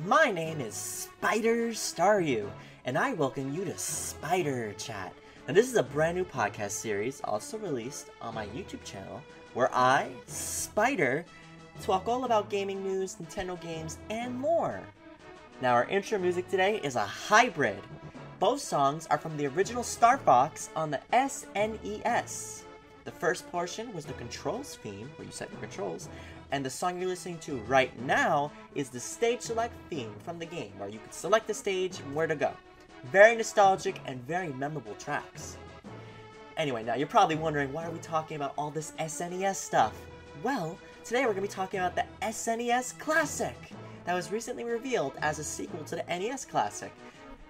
My name is Spider and I welcome you to Spider Chat. Now this is a brand new podcast series also released on my YouTube channel where I, Spider, talk all about gaming news, Nintendo games, and more. Now our intro music today is a hybrid. Both songs are from the original Star Fox on the SNES. The first portion was the controls theme, where you set your controls, and the song you're listening to right now is the stage select theme from the game, where you can select the stage and where to go. Very nostalgic and very memorable tracks. Anyway, now you're probably wondering, why are we talking about all this SNES stuff? Well, today we're going to be talking about the SNES Classic, that was recently revealed as a sequel to the NES Classic.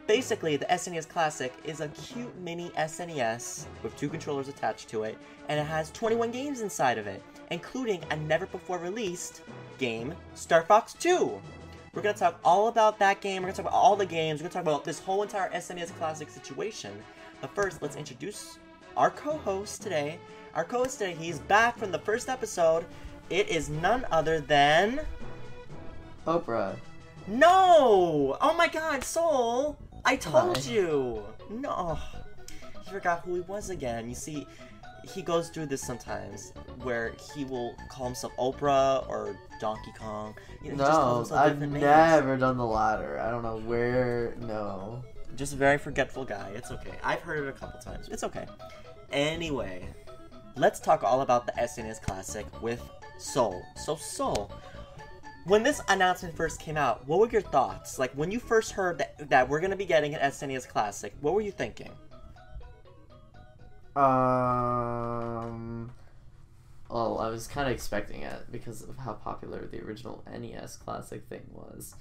Basically, the SNES Classic is a cute mini SNES with 2 controllers attached to it, and it has 21 games inside of it, including a never-before-released game, Star Fox 2. We're going to talk all about that game, we're going to talk about all the games, we're going to talk about this whole entire SNES Classic situation. But first, let's introduce our co-host today. Our co-host today, he's back from the first episode. It is none other than... Oprah. No! Oh my god, Soul! I told Hi. you! No. He forgot who he was again. You see, he goes through this sometimes, where he will call himself Oprah or Donkey Kong. You know, he just calls No, himself I've different names. never done the latter. I don't know where, no. Just a very forgetful guy. It's okay. I've heard it a couple times. It's okay. Anyway, let's talk all about the SNES Classic with Soul. So, Soul, when this announcement first came out, what were your thoughts? Like, when you first heard that we're going to be getting an SNES Classic, what were you thinking? Well, I was kind of expecting it because of how popular the original NES Classic thing was.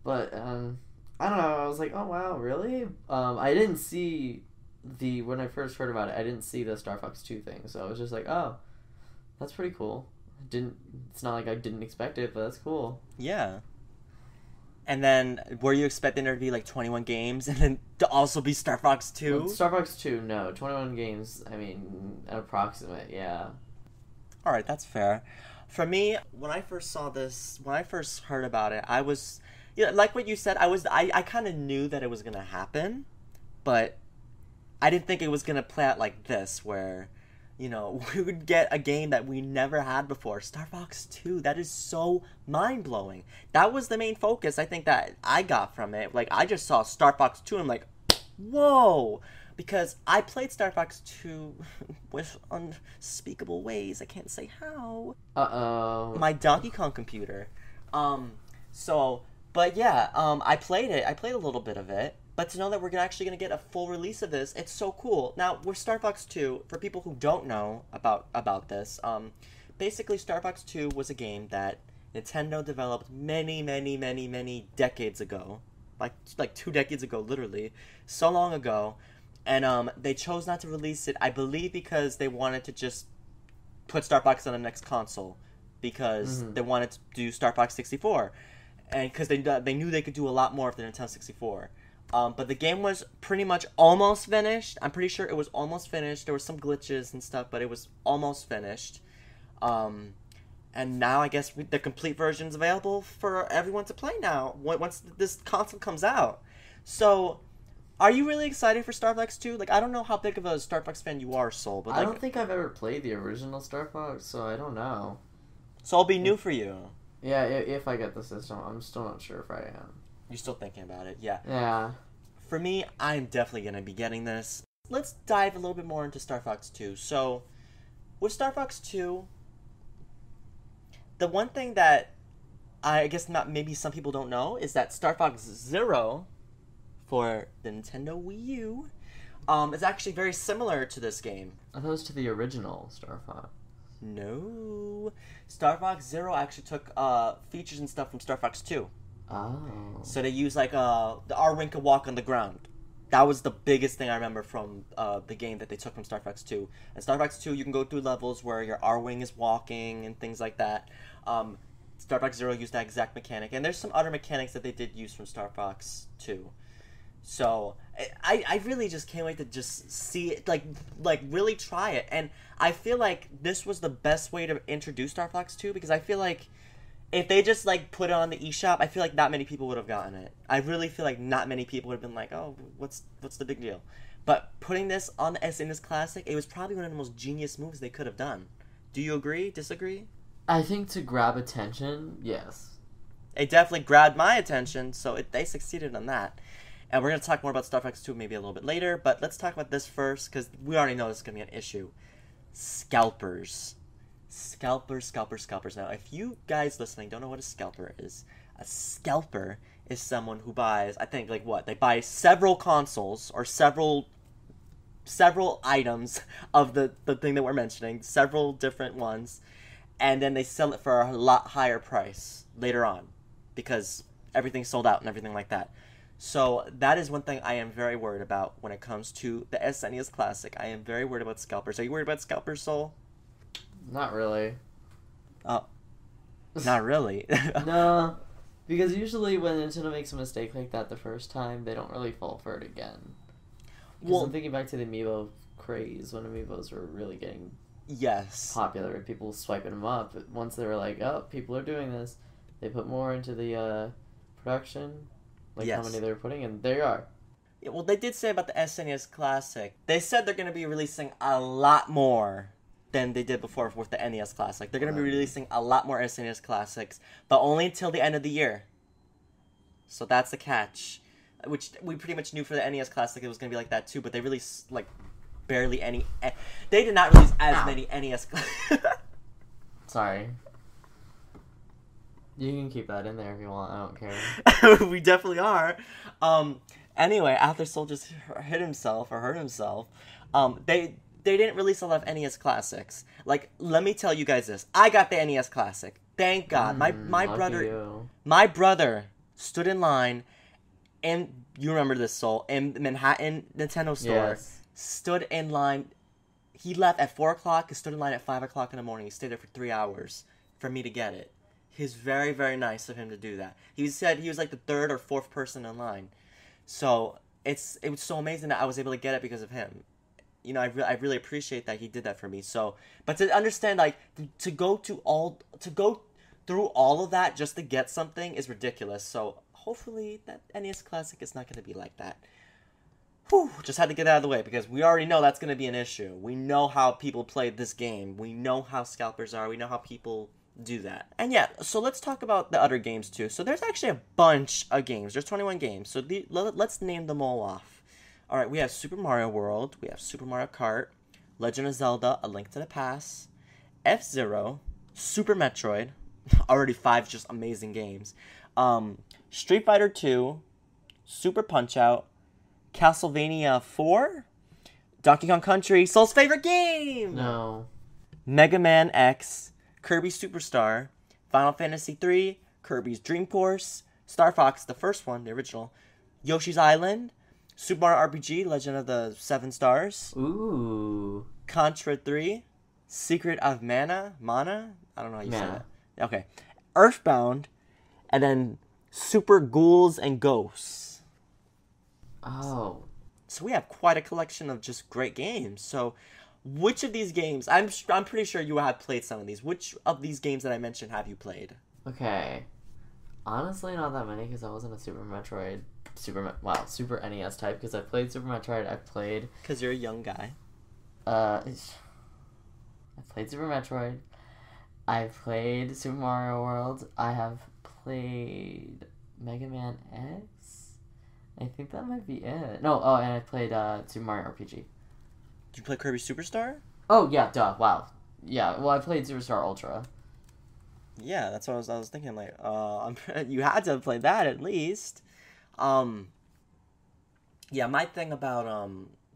But, I don't know, I was like, oh wow, really? I didn't see when I first heard about it, I didn't see the Star Fox 2 thing, so I was just like, oh, that's pretty cool. It's not like I didn't expect it, but that's cool. Yeah. And then, were you expecting there to be like 21 games and then to also be Star Fox 2? Well, Star Fox 2, no. 21 games, I mean, an approximate, yeah. Alright, that's fair. For me, when I first saw this, when I first heard about it, I was, yeah, like what you said, I kind of knew that it was going to happen, but I didn't think it was going to play out like this, where, you know, we would get a game that we never had before. Star Fox 2, that is so mind-blowing. That was the main focus, I think, that I got from it. Like, I just saw Star Fox 2, and I'm like, whoa! Because I played Star Fox 2 with unspeakable ways. I can't say how. Uh-oh. My Donkey Kong computer. But yeah, I played it. I played a little bit of it. But to know that we're actually going to get a full release of this, it's so cool. Now, with Star Fox 2, for people who don't know about this, basically Star Fox 2 was a game that Nintendo developed many decades ago. Like 2 decades ago, literally. So long ago. And they chose not to release it, I believe, because they wanted to just put Star Fox on the next console. Because they wanted to do Star Fox 64. And because they knew they could do a lot more with the Nintendo 64. But the game was pretty much almost finished. I'm pretty sure it was almost finished. There were some glitches and stuff, but it was almost finished. And now I guess the complete version is available for everyone to play now, once this console comes out. So, are you really excited for Star Fox 2? Like, I don't know how big of a Star Fox fan you are, Soul, but like, I don't think I've ever played the original Star Fox, so I don't know. So it'll be new for you. Yeah, if I get the system, I'm still not sure if I am. You're still thinking about it, yeah. Yeah. For me, I'm definitely going to be getting this. Let's dive a little bit more into Star Fox 2. So, with Star Fox 2, the one thing that I guess maybe some people don't know is that Star Fox Zero for the Nintendo Wii U is actually very similar to this game. I thought it was to the original Star Fox. No. Star Fox Zero actually took features and stuff from Star Fox 2. Oh. So they used like the Arwing could walk on the ground. That was the biggest thing I remember from the game that they took from Star Fox 2. And Star Fox 2, you can go through levels where your Arwing is walking and things like that. Star Fox Zero used that exact mechanic. And there's some other mechanics that they did use from Star Fox 2. So I really just can't wait to just see it, like really try it. And I feel like this was the best way to introduce Star Fox 2, because I feel like if they just like put it on the eShop, I feel like not many people would have gotten it. I really feel like not many people would have been like, oh, what's the big deal? But putting this on the SNES Classic, it was probably one of the most genius moves they could have done. Do you agree? Disagree? I think to grab attention, yes. It definitely grabbed my attention, so they succeeded on that. And we're going to talk more about Star Fox 2 maybe a little bit later, but let's talk about this first, because we already know this is going to be an issue. Scalpers. Scalpers. Now, if you guys listening don't know what a scalper is, a scalper is someone who buys, I think, like what? They buy several consoles or several items of the thing that we're mentioning, several different ones, and then they sell it for a lot higher price later on, because everything's sold out and everything like that. So that is one thing I am very worried about when it comes to the SNES Classic. I am very worried about scalpers. Are you worried about scalpers, Soul? Not really. Oh, not really. No, because usually when Nintendo makes a mistake like that the first time, they don't really fall for it again. Well, I'm thinking back to the Amiibo craze when Amiibos were really getting popular and people swiping them up. Once they were like, oh, people are doing this, they put more into the production. How many they were putting, and there you are. Yeah, well, they did say about the SNES Classic. They said they're going to be releasing a lot more than they did before with the NES Classic. They're going to be releasing a lot more SNES Classics, but only until the end of the year. So that's the catch. Which we pretty much knew for the NES Classic it was going to be like that too, but they released, like, barely any... They did not release as many NES... Sorry. You can keep that in there if you want. I don't care. We definitely are. Anyway, after Soul just hurt himself, they didn't release a lot of NES Classics. Like, let me tell you guys this. I got the NES Classic. Thank God. My brother stood in line, and you remember this, Soul, in the Manhattan Nintendo store. Yes. Stood in line. He left at 4 o'clock and stood in line at 5 o'clock in the morning. He stayed there for 3 hours for me to get it. He's very, very nice of him to do that. He said he was like the 3rd or 4th person in line. So it was so amazing that I was able to get it because of him. You know, I really appreciate that he did that for me. So, but to understand, like, to go through all of that just to get something is ridiculous. So hopefully that NES Classic is not going to be like that. Whew, just had to get that out of the way because we already know that's going to be an issue. We know how people play this game. We know how scalpers are. We know how people do that. And yeah, so let's talk about the other games too. So there's actually a bunch of games. There's 21 games. So let's name them all off. Alright, we have Super Mario World. We have Super Mario Kart. Legend of Zelda, A Link to the Past. F-Zero. Super Metroid. Already 5 just amazing games. Street Fighter 2. Super Punch-Out. Castlevania 4. Donkey Kong Country. Soul's favorite game! No. Mega Man X. Kirby Superstar, Final Fantasy III, Kirby's Dream Course, Star Fox, the first one, the original, Yoshi's Island, Super Mario RPG, Legend of the Seven Stars, Ooh, Contra 3, Secret of Mana, I don't know how you say Mana. that. Okay, Earthbound, and then Super Ghouls and Ghosts. Oh. So we have quite a collection of just great games. So which of these games, I'm pretty sure you have played some of these. Which of these games that I mentioned have you played? Okay. Honestly, not that many because I wasn't a Super NES type because I played Super Metroid. Because you're a young guy. I played Super Metroid. I played Super Mario World. I have played Mega Man X. I think that might be it. No, and I played Super Mario RPG. Did you play Kirby Superstar? Oh, yeah, duh, wow. Yeah, well, I played Superstar Ultra. Yeah, that's what I was thinking, like, you had to play that at least. Yeah, my thing about,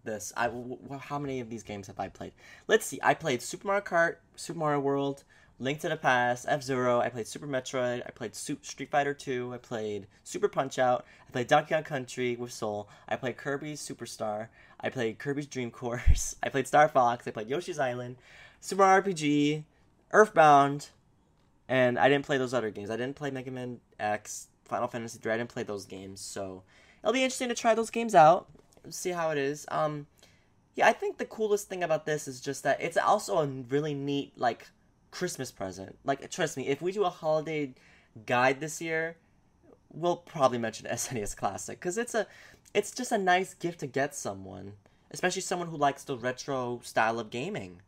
this. How many of these games have I played? Let's see. I played Super Mario Kart, Super Mario World, Link to the Past, F-Zero. I played Super Metroid. I played Street Fighter 2. I played Super Punch-Out. I played Donkey Kong Country with Soul. I played Kirby's Superstar. I played Kirby's Dream Course. I played Star Fox. I played Yoshi's Island, Super Mario RPG, Earthbound, and I didn't play those other games. I didn't play Mega Man X, Final Fantasy 3. I didn't play those games, so it'll be interesting to try those games out, see how it is. Yeah, I think the coolest thing about this is just that it's also a really neat, like, Christmas present. Like, trust me, if we do a holiday guide this year, we'll probably mention SNES Classic, because it's just a nice gift to get someone, especially someone who likes the retro style of gaming.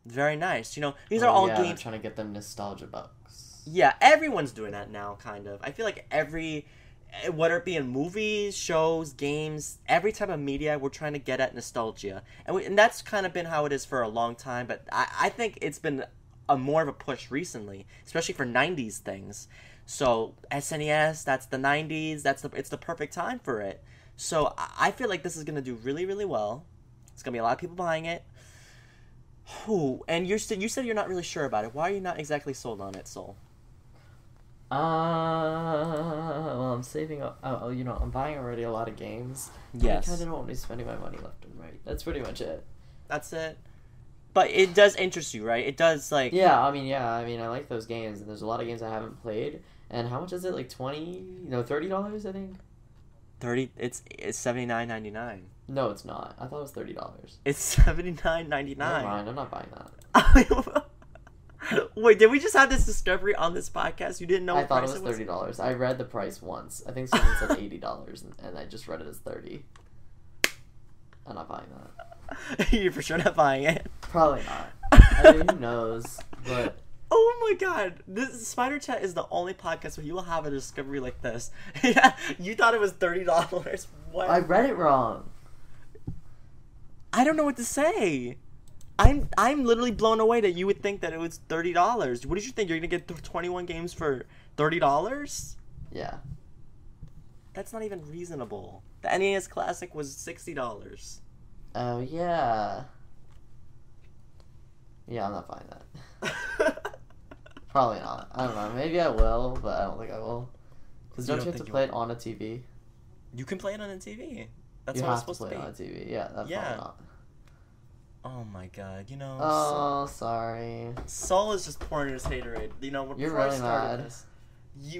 Very nice. You know, these are all games. I'm trying to get them nostalgia bucks. Yeah, everyone's doing that now, kind of. I feel like whether it be in movies, shows, games, every type of media, we're trying to get at nostalgia. And that's kind of been how it is for a long time, but I think it's been more of a push recently, especially for 90s things. So SNES, that's the 90s, it's the perfect time for it. So I feel like this is going to do really, really well. It's going to be a lot of people buying it. Ooh, and you said you're not really sure about it. Why are you not exactly sold on it, Soul? Well, I'm saving up. I'm buying already a lot of games. Yes. I kind of don't want to be spending my money left and right. That's pretty much it. That's it. But it does interest you, right? It does, like... Yeah, I mean, I like those games, and there's a lot of games I haven't played. And how much is it? Like $30, I think? 30. It's $79.99. No, it's not. I thought it was $30. It's $79.99. Never mind, I'm not buying that. Wait, did we just have this discovery on this podcast? You didn't know I what thought price it was $30. I read the price once. I think someone said $80, and I just read it as $30. I'm not buying that. You're for sure not buying it? Probably not. I mean, who knows? But... Oh my god, this Spider Chat is the only podcast where you will have a discovery like this. Yeah, you thought it was $30. What? I read it wrong. I don't know what to say. I'm literally blown away that you would think that it was $30. What did you think? You're gonna get 21 games for $30? Yeah. That's not even reasonable. The NES Classic was $60. Oh yeah. Yeah, I'm not buying that. Probably not. I don't know. Maybe I will, but I don't think I will. Because don't you have to play it on a TV? You can play it on a TV. That's you how have it's supposed to play to be. it on a TV. Yeah, that's probably not. Oh my god, you know. Oh, sorry. Saul is just pouring his haterade. You know, You're before really I started mad. this,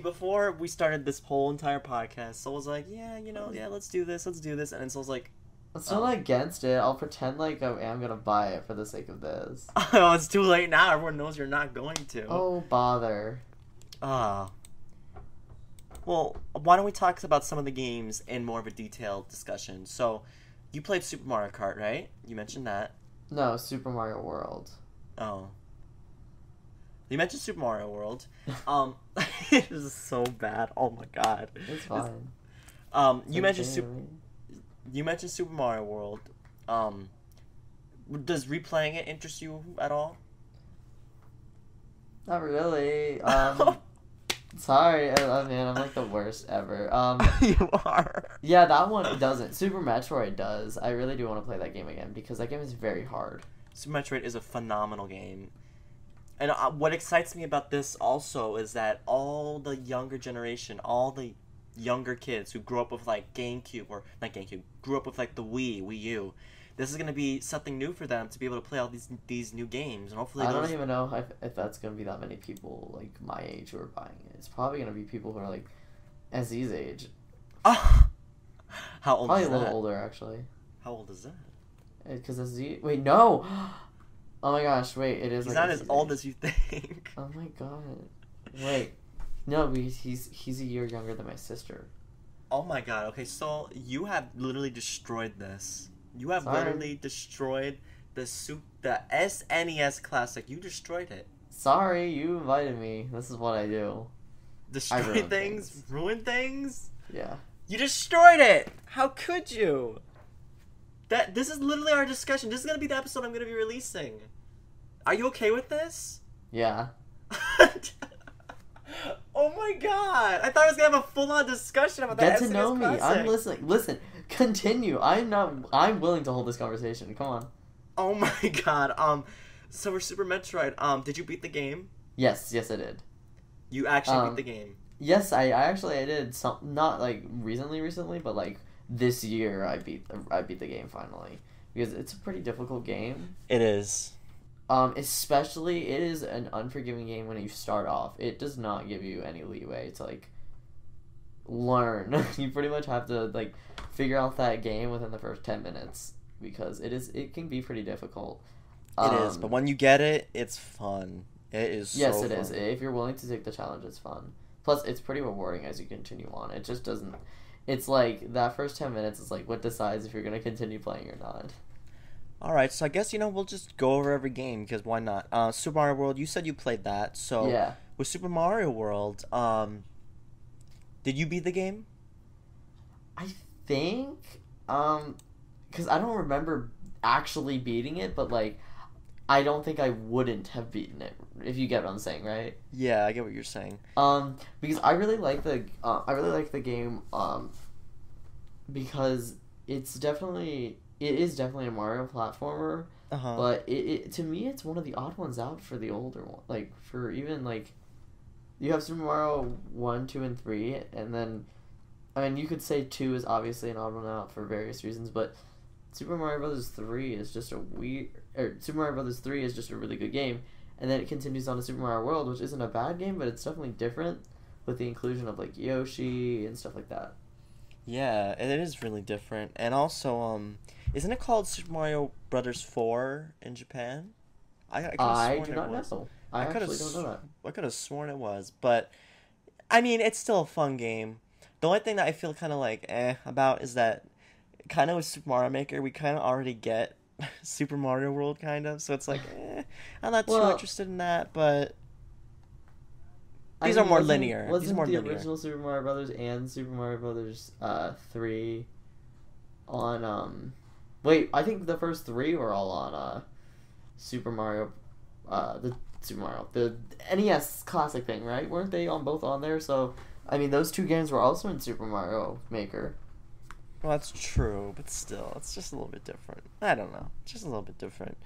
before we started this whole entire podcast, Saul was like, yeah, let's do this, and then Saul's like, I'm still not against it. I'll pretend like I am gonna buy it for the sake of this. oh, it's too late now. Everyone knows you're not going to. Oh, bother. Well, why don't we talk about some of the games in more of a detailed discussion? So, you played Super Mario Kart, right? You mentioned that. No, Super Mario World. Oh. You mentioned Super Mario World. It is so bad. Oh my god. It's fine. You mentioned Super Mario World. Does replaying it interest you at all? Not really. Sorry, man, I'm like the worst ever. You are. Yeah, that one doesn't. Super Metroid does. I really do want to play that game again because that game is very hard. Super Metroid is a phenomenal game. And what excites me about this also is that all the younger generation, all the younger kids who grew up with like grew up with like the Wii U, this is going to be something new for them to be able to play all these new games, and hopefully I don't even know if that's going to be that many people like my age who are buying it. It's probably going to be people who are like SZ's age. How old probably is that? A little older, actually. How old is that? Because SZ... Wait, no! Oh my gosh, wait, it is He's like not as old as you think. Oh my god. Wait. No, he's a year younger than my sister. Oh my god, okay, so you have literally destroyed this. You have literally destroyed the SNES Classic. You destroyed it. Sorry, you invited me. This is what I do. Destroy things? Ruin things? Yeah. You destroyed it! How could you? This is literally our discussion. This is gonna be the episode I'm gonna be releasing. Are you okay with this? Yeah. Oh my god! I thought I was gonna have a full-on discussion about that. Get to know me. Classic. I'm listening. Listen, Continue. I'm willing to hold this conversation. Come on. Oh my god. So for Super Metroid, did you beat the game? Yes, I did. You actually beat the game. Yes, I did. Not like recently, but like this year I beat the game finally, because it's a pretty difficult game. It is. Especially it is an unforgiving game when you start off. It does not give you any leeway to like learn. You pretty much have to like figure out that game within the first 10 minutes, because it can be pretty difficult. It is, but when you get it, it's fun. It is so Yes, it fun. is. If you're willing to take the challenge, it's fun. Plus, it's pretty rewarding as you continue on. It just doesn't... It's like, that first 10 minutes is like what decides if you're going to continue playing or not. Alright, so I guess, we'll just go over every game, because why not? Super Mario World, you said you played that, so... Yeah. With Super Mario World, did you beat the game? I think, because I don't remember actually beating it, but like, I don't think I wouldn't have beaten it, if you get what I'm saying, right? Yeah, I get what you're saying. Because I really like the game, because it is definitely a Mario platformer, but it to me it's one of the odd ones out for the older one. Like, for even like, you have Super Mario 1, 2, and 3, and then, I mean, you could say 2 is obviously an odd one out for various reasons, but Super Mario Brothers 3 is just Super Mario Brothers 3 is just a really good game, and then it continues on to Super Mario World, which isn't a bad game, but it's definitely different with the inclusion of like Yoshi and stuff like that. Yeah, it is really different, and also, isn't it called Super Mario Brothers 4 in Japan? I do not know. I actually don't know that. I could have sworn it was, but I mean, it's still a fun game. The only thing that I feel kind of like about is that kind of with Super Mario Maker, we kind of already get Super Mario World, kind of. So it's like, I'm not too interested in that, but these are more linear. Wasn't the original Super Mario Brothers and Super Mario Brothers 3 on wait, I think the first 3 were all on the NES Classic thing, right? Weren't they both on there? So, I mean, those two games were also in Super Mario Maker. Well, that's true, but still, it's just a little bit different. I don't know. It's just a little bit different.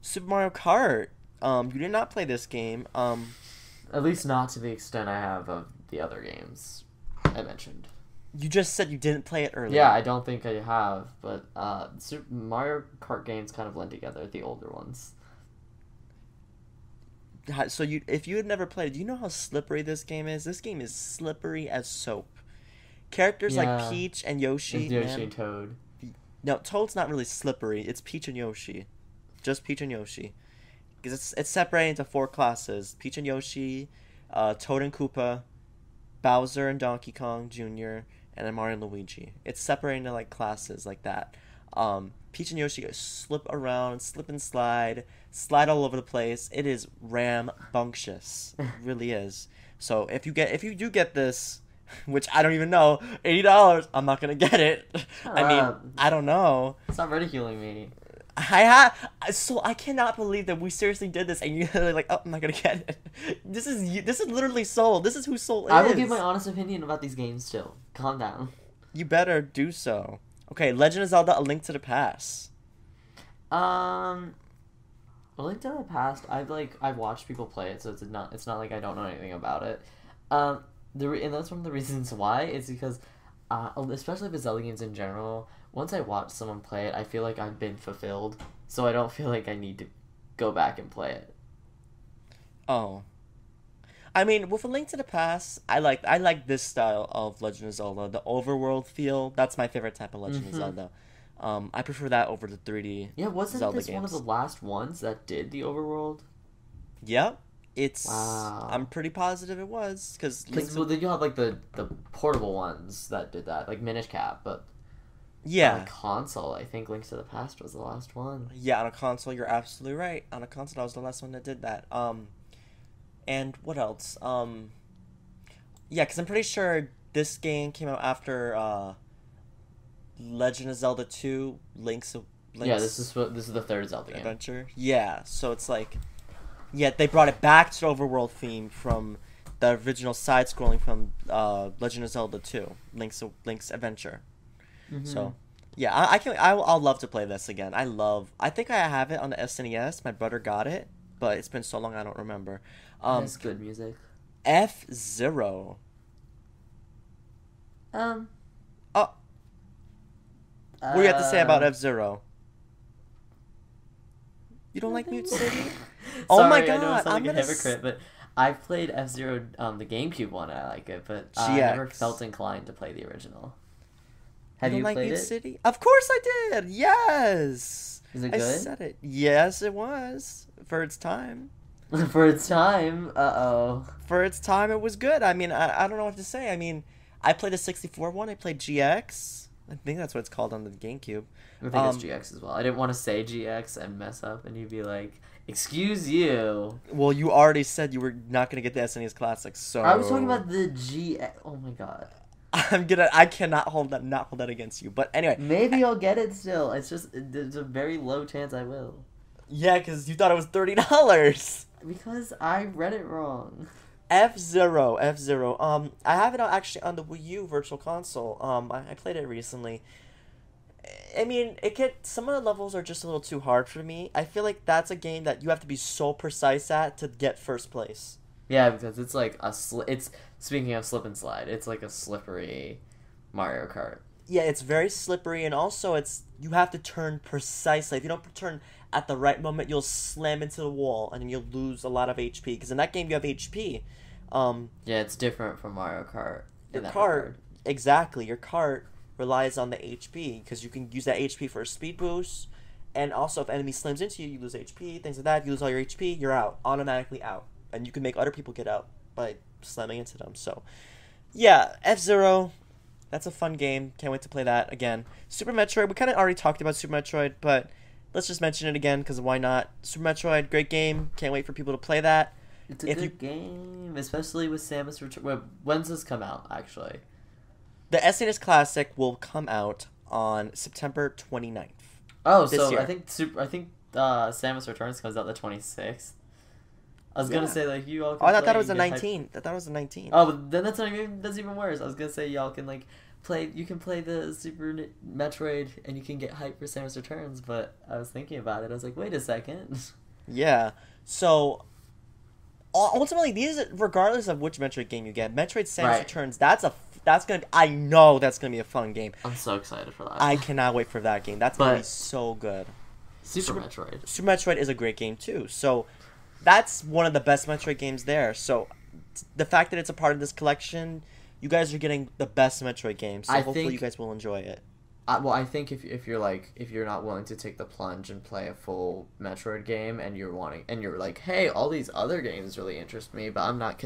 Super Mario Kart. You did not play this game. At least not to the extent I have of the other games I mentioned. You just said you didn't play it earlier. Yeah, I don't think I have, but Super Mario Kart games kind of blend together, the older ones. So if you had never played it, do you know how slippery this game is? This game is slippery as soap. Characters like Peach and Yoshi. It's Yoshi and Toad. No, Toad's not really slippery. It's Peach and Yoshi. Just Peach and Yoshi. Because it's separated into 4 classes. Peach and Yoshi, Toad and Koopa, Bowser and Donkey Kong Jr., and then Mario and Luigi. It's separated into like classes like that. Peach and Yoshi slip around, slip and slide all over the place. It is rambunctious. It really is. So if you do get this, which I don't even know, $80, I'm not gonna get it. I mean, I don't know. Stop ridiculing me. So I cannot believe that we seriously did this, and you're like, oh, I'm not gonna get it. This is literally Soul. This is who Soul is. I will give my honest opinion about these games still. Calm down. You better do so. Okay, Legend of Zelda: A Link to the Past. A Link to the Past. I've watched people play it, so it's not like I don't know anything about it. And that's one of the reasons why is because, especially with Zelda games in general, once I watch someone play it, I feel like I've been fulfilled, so I don't feel like I need to go back and play it. Oh. I mean, with A Link to the Past, I like this style of Legend of Zelda, the overworld feel. That's my favorite type of Legend of Zelda. I prefer that over the 3D. Yeah, wasn't Zelda this games. one of the last ones that did the overworld? Yep. Wow. I'm pretty positive it was, because then you have like the portable ones that did that, like Minish Cap, but yeah, on a console, I think Links to the Past was the last one. Yeah, on a console, you're absolutely right. On a console, that was the last one that did that. And what else? Yeah, because I'm pretty sure this game came out after Legend of Zelda 2, Link's yeah, this is the third Zelda game. Adventure. Yeah, so it's like, yeah, they brought it back to the overworld theme from the original side-scrolling from Legend of Zelda 2, Link's Adventure. Mm-hmm. So, yeah, I can. I'll love to play this again. I think I have it on the SNES. My brother got it, but it's been so long I don't remember. That's good music. F-Zero. Um. Oh, what do you have to say about F-Zero? You don't like Mute City? Oh my god! I know I sound like I'm a hypocrite, but I've played F-Zero, the GameCube one. I like it, but I GX. never felt inclined to play the original. Have You you don't like played Mute it? City? Of course I did. Yes. Is it I good? said it. Yes, it was for its time. For its time. Uh-oh. For its time, it was good. I mean, I don't know what to say. I mean, I played the 64 one. I played GX. I think that's what it's called on the GameCube. I think it's GX as well. I didn't want to say GX and mess up, and you'd be like, "Excuse you." Well, you already said you were not gonna get the SNES Classic, so I was talking about the GX. Oh my god. I cannot not hold that against you. But anyway, Maybe I'll get it still. It's just there's a very low chance I will. yeah, because you thought it was $30. Because I read it wrong. F-Zero. I have it actually on the Wii U Virtual Console. I played it recently. I mean, some of the levels are just a little too hard for me. I feel like that's a game that you have to be so precise at to get first place. Yeah, because it's like it's speaking of slip and slide, it's like a slippery Mario Kart. Yeah, it's very slippery, and also you have to turn precisely. If you don't turn at the right moment, you'll slam into the wall, and you'll lose a lot of HP. Because in that game, you have HP. Yeah, it's different from Mario Kart. Your cart, exactly. Your cart relies on the HP, because you can use that HP for a speed boost, and also if enemy slams into you, you lose HP, things like that. You lose all your HP, you're out, automatically out, and you can make other people get out by slamming into them. So, yeah, F-Zero. That's a fun game. Can't wait to play that again. Super Metroid. We kind of already talked about Super Metroid, but let's just mention it again because why not? Super Metroid, great game. Can't wait for people to play that. It's a good game, especially with Samus Returns. When's this come out, actually? The SNES Classic will come out on September 29th. Oh, this so year. I think Samus Returns comes out the 26th. I was gonna say like you all. Can I thought play it was the and get 19th. I thought it was the 19th. Oh, but then that's even worse. I was gonna say y'all can like play. You can play the Metroid and you can get hyped for Samus Returns. But I was thinking about it. I was like, wait a second. Yeah. So ultimately, regardless of which Metroid game you get, Metroid Samus Returns. I know that's gonna be a fun game. I'm so excited for that. I cannot wait for that game. That's gonna be so good. Super Metroid. Super Metroid is a great game too. So that's one of the best Metroid games there. So the fact that it's a part of this collection, you guys are getting the best Metroid games. So hopefully you guys will enjoy it. Well, I think if you're not willing to take the plunge and play a full Metroid game, and you're like, hey, all these other games really interest me, but I'm not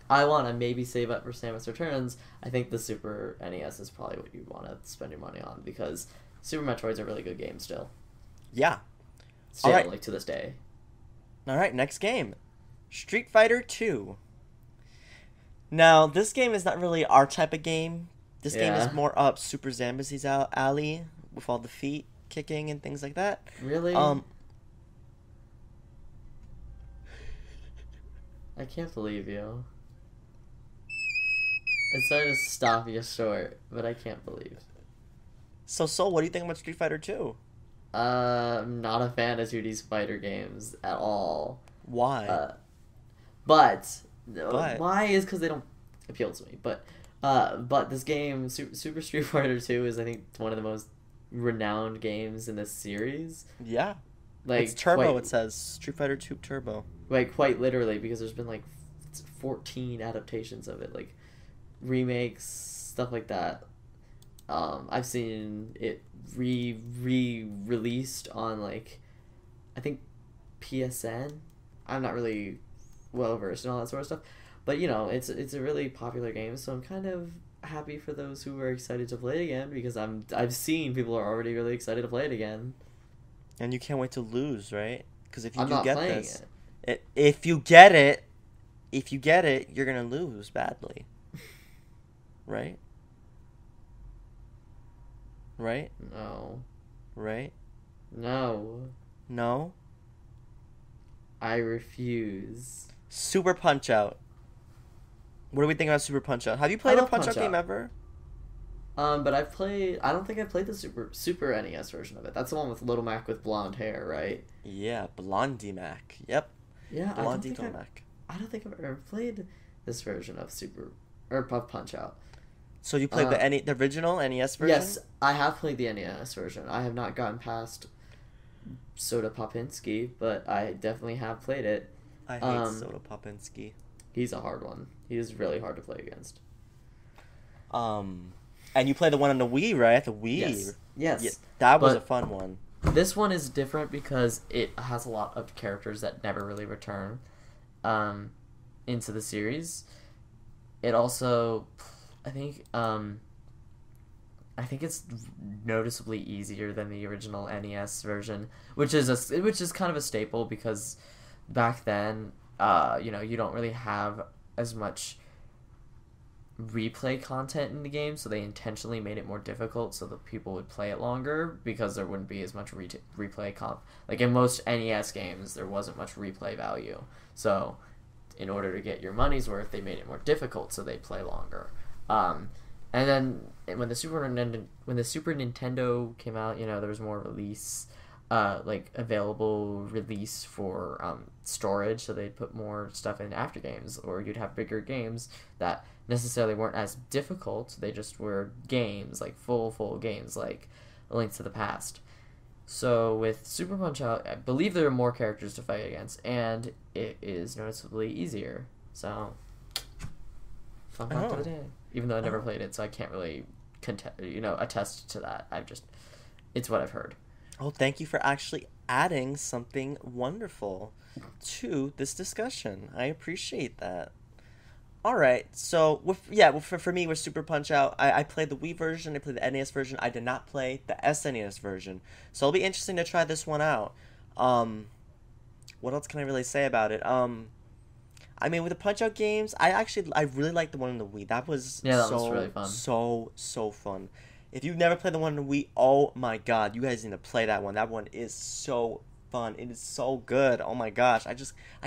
I want to maybe save up for Samus Returns. I think the Super NES is probably what you want to spend your money on because Super Metroid's a really good game still. Yeah. Still, like to this day. All right, next game, Street Fighter 2. Now, this game is not really our type of game. This game is more up Super Zambazy's alley with all the feet kicking and things like that. Really? I can't believe you. I'm sorry to stop you short, but I can't believe. So, Sol, what do you think about Street Fighter 2? I'm not a fan of 2D fighter games at all. Why? But why is because they don't appeal to me. But this game, Super Street Fighter 2, is I think one of the most renowned games in this series. Yeah. Like it's Turbo. It says Street Fighter 2 Turbo. Like quite literally, because there's been like 14 adaptations of it, like remakes, stuff like that. I've seen it re-released on like I think PSN. I'm not really well versed in all that sort of stuff, but you know, it's a really popular game, so I'm kind of happy for those who are excited to play it again because I've seen people are already really excited to play it again. And you can't wait to lose, right? Because if you I'm not get playing this, if you get it, you're gonna lose badly. Right? Right? No. Right? No. No? I refuse. Super Punch-Out. What do we think about Super Punch-Out? Have you played a Punch-Out game ever? But I've played. I don't think I played the Super NES version of it. That's the one with Little Mac with blonde hair, right? Yeah, Blondie Mac. Yep. Yeah, Blondie Little Mac. I don't think I've ever played this version of Super or Puff Punch Out. So you played the original NES version? Yes, I have played the NES version. I have not gotten past Soda Popinski, but I definitely have played it. I hate Soda Popinski. He's a hard one. He is really hard to play against. And you played the one on the Wii, right? The Wii. Yes. Yes. Yeah, that was a fun one. This one is different because it has a lot of characters that never really return into the series. It also, I think it's noticeably easier than the original NES version, which is kind of a staple because back then, you don't really have as much replay content in the game, so they intentionally made it more difficult so that people would play it longer because there wouldn't be as much replay like in most NES games there wasn't much replay value, so in order to get your money's worth they made it more difficult so they play longer. And then when the Super Nintendo came out, there was more release available release for storage, so they'd put more stuff in after games, or you'd have bigger games that necessarily weren't as difficult. They just were games, like full games, like A Link to the Past. So with Super Punch Out, I believe there are more characters to fight against, and it is noticeably easier. So, fun fact of the day. Even though I never played it, so I can't really attest to that. It's what I've heard. Oh, thank you for actually adding something wonderful to this discussion. I appreciate that. All right, so for me with Super Punch Out, I played the Wii version, I played the NES version. I did not play the SNES version, so it'll be interesting to try this one out. What else can I really say about it? I mean, with the Punch Out games, I really liked the one on the Wii. That was was really fun. So fun. If you've never played the one on the Wii, oh my god, you guys need to play that one. That one is so fun. It is so good. Oh my gosh, I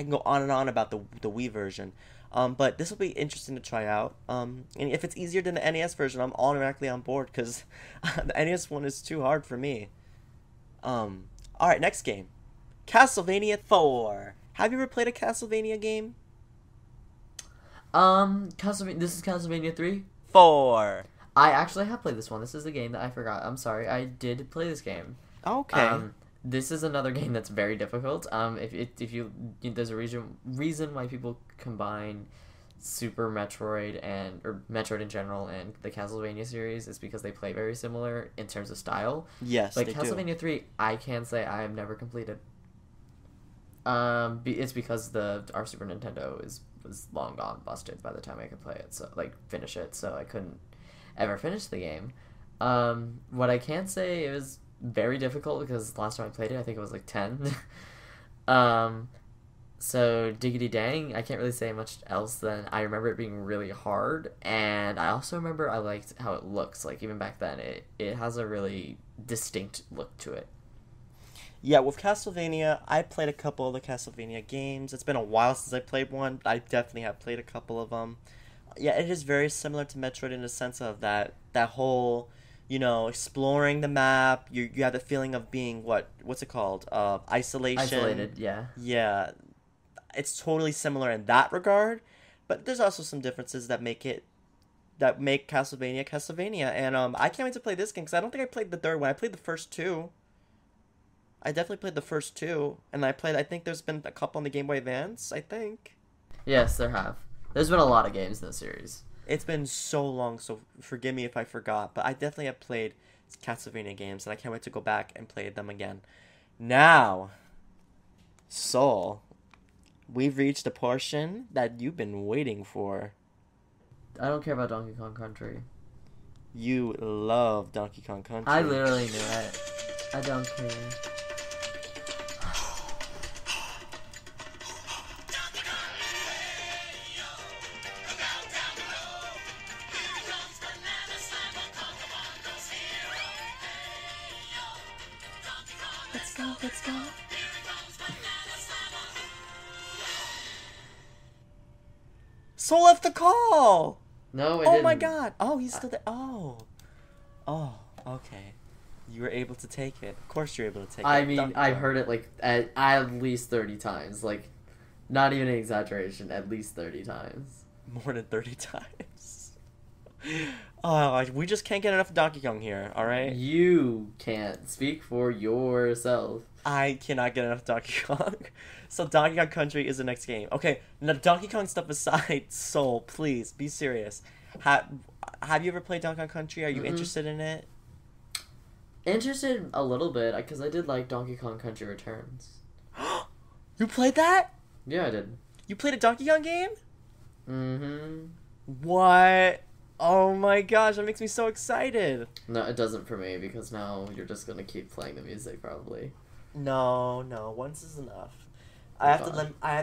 can go on and on about the Wii version. But this will be interesting to try out. And if it's easier than the NES version, I'm automatically on board because the NES one is too hard for me. All right, next game, Castlevania 4. Have you ever played a Castlevania game? This is Castlevania 3? 4. I actually have played this one. This is a game that I forgot. I'm sorry. I did play this game. Okay. This is another game that's very difficult. There's a reason why people combine Super Metroid or Metroid in general and the Castlevania series is because they play very similar in terms of style. Yes, like they Castlevania do. 3, I can say I have never completed. It's because our Super Nintendo was long gone, busted by the time I could play it, so finish it. So I couldn't ever finish the game. What I can say, it was very difficult because last time I played it, I think it was 10. So diggity dang, I can't really say much else than I remember it being really hard, and I also remember I liked how it looks. Even back then, it has a really distinct look to it. Yeah, with Castlevania, I played a couple of the Castlevania games. It's been a while since I played one, but I definitely have played a couple of them. Yeah, it is very similar to Metroid in the sense of that whole, exploring the map. You have the feeling of being what's it called? Isolation. Isolated, yeah. Yeah, it's totally similar in that regard, but there's also some differences that make Castlevania. And I can't wait to play this game because I don't think I played the third one. I played the first two. I definitely played the first two, and I think there's been a couple on the Game Boy Advance, I think. Yes, there have. There's been a lot of games in the series. It's been so long, so forgive me if I forgot, but I definitely have played Castlevania games, and I can't wait to go back and play them again. Now, Soul, we've reached the portion that you've been waiting for. I don't care about Donkey Kong Country. You love Donkey Kong Country. I literally knew it. I don't care. Let's go. Soul left the call! No, I Oh didn't. my god! Oh, he's still there. Oh. Oh, okay. You were able to take it. Of course you're able to take it. I mean, Donkey I've Kong. heard it like at least 30 times. Like, not even an exaggeration. At least 30 times. More than 30 times. Oh, we just can't get enough of Donkey Kong here, alright? You can't speak for yourself. I cannot get enough Donkey Kong. So Donkey Kong Country is the next game. Okay, now Donkey Kong stuff aside, Soul, please, be serious. Have you ever played Donkey Kong Country? Are you interested in it? Interested a little bit, because I did like Donkey Kong Country Returns. You played that? Yeah, I did. You played a Donkey Kong game? Mm-hmm. What? Oh my gosh, that makes me so excited. No, it doesn't for me, because now you're just going to keep playing the music, probably. No, once is enough. I have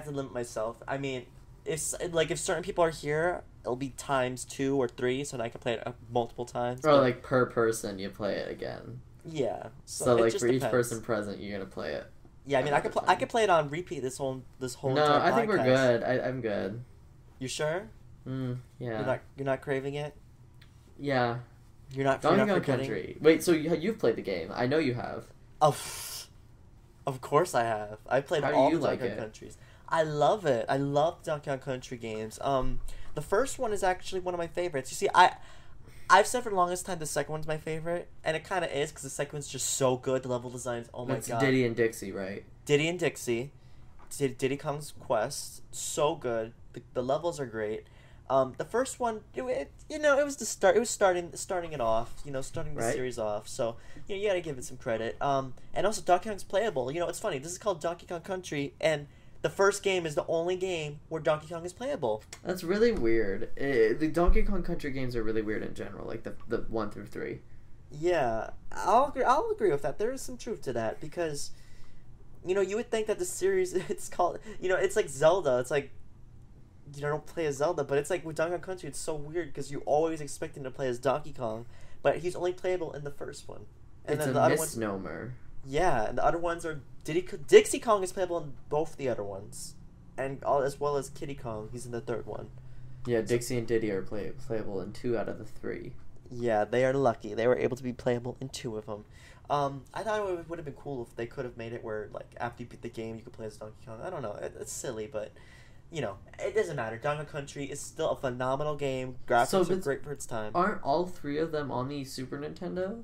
to limit myself. I mean, if certain people are here, it'll be times 2 or 3, so that I can play it multiple times. Or like per person, you play it again. Yeah. So like for each person present, you're gonna play it. Yeah, I mean, I could play it on repeat this whole No, entire I think we're podcast. good. I'm good. You sure? Yeah. You're not craving it. Yeah. You're not. Donkey Kong Kong Country. Wait, so you've played the game? I know you have. Oh, of course I have. I played How do all you the like Donkey Kong it? Countries. I love it. I love Donkey Kong Country games. The first one is actually one of my favorites. You see, I've said for the longest time the second one's my favorite, and it kind of is because the second one's just so good. The level designs, oh my god. Diddy and Dixie, right? Diddy and Dixie, Diddy Kong's Quest, so good. The levels are great. The first one, it was the start. It was starting it off. Starting the series off. So you gotta give it some credit. And also Donkey Kong's playable. It's funny. This is called Donkey Kong Country, and the first game is the only game where Donkey Kong is playable. That's really weird. The Donkey Kong Country games are really weird in general, like the 1 through 3. Yeah, I'll agree with that. There is some truth to that because, you would think that the series it's called, it's like Zelda. It's like, don't play as Zelda, but it's like with Donkey Kong Country, it's so weird because you always expect him to play as Donkey Kong, but he's only playable in the first one. And it's then a the other misnomer. Yeah, and the other ones are Dixie Kong is playable in both the other ones, and as well as Kiddy Kong. He's in the third one. Yeah, Dixie and Diddy are playable in 2 out of the 3. Yeah, they are lucky. They were able to be playable in 2 of them. I thought it would have been cool if they could have made it where, like, after you beat the game, you could play as Donkey Kong. I don't know. It's silly, but, it doesn't matter. Donkey Kong Country is still a phenomenal game. Graphics are great for its time. Aren't all 3 of them on the Super Nintendo?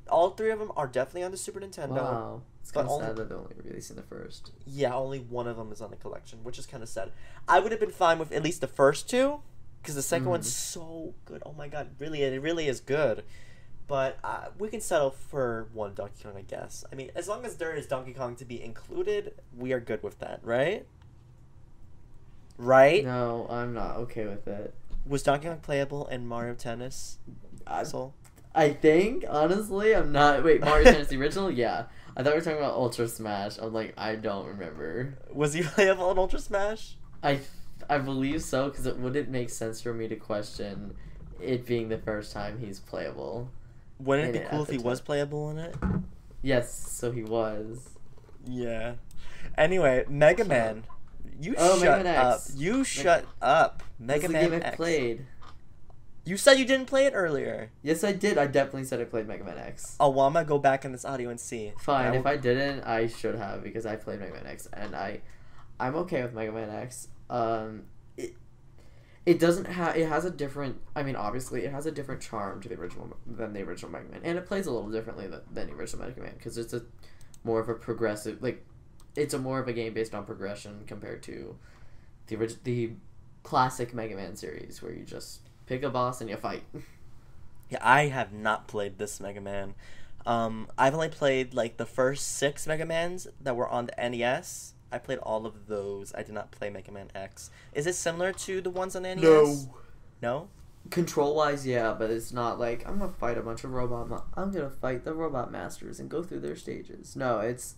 All 3 of them are definitely on the Super Nintendo. Wow. It's kind of sad that they're only releasing the first. Yeah, only one of them is on the collection, which is kind of sad. I would have been fine with at least the first 2, because the second one's so good. Oh my god, it really is good. But we can settle for one Donkey Kong, I guess. I mean, as long as there is Donkey Kong to be included, we are good with that, right? Right? No, I'm not okay with it. Was Donkey Kong playable in Mario Tennis? Soul? I think, honestly, I'm not... Wait, Mario Tennis, the original? Yeah. I thought we were talking about Ultra Smash. I'm like, I don't remember. Was he playable in Ultra Smash? I believe so, because it wouldn't make sense for me to question it being the first time he's playable. Wouldn't it be cool if he was playable in it? Yes, so he was. Yeah. Anyway, Mega Man. You shut up. You shut up. Mega Man X. I played. You said you didn't play it earlier. Yes, I did. I definitely said I played Mega Man X. Oh, well, I'm gonna go back in this audio and see. Fine, if I didn't, I should have, because I played Mega Man X, and I'm okay with Mega Man X. It doesn't have... It has a different... I mean, obviously, it has a different charm to the original than the original Mega Man, and it plays a little differently than the original Mega Man, because it's more of a progressive... Like, it's more of a game based on progression compared to the classic Mega Man series, where you just pick a boss and you fight. Yeah, I have not played this Mega Man. I've only played, like, the first 6 Mega Mans that were on the NES. I played all of those. I did not play Mega Man X. Is it similar to the ones on NES? No. No? Control-wise, yeah, but it's not like, I'm gonna fight a bunch of I'm gonna fight the robot masters and go through their stages. No, it's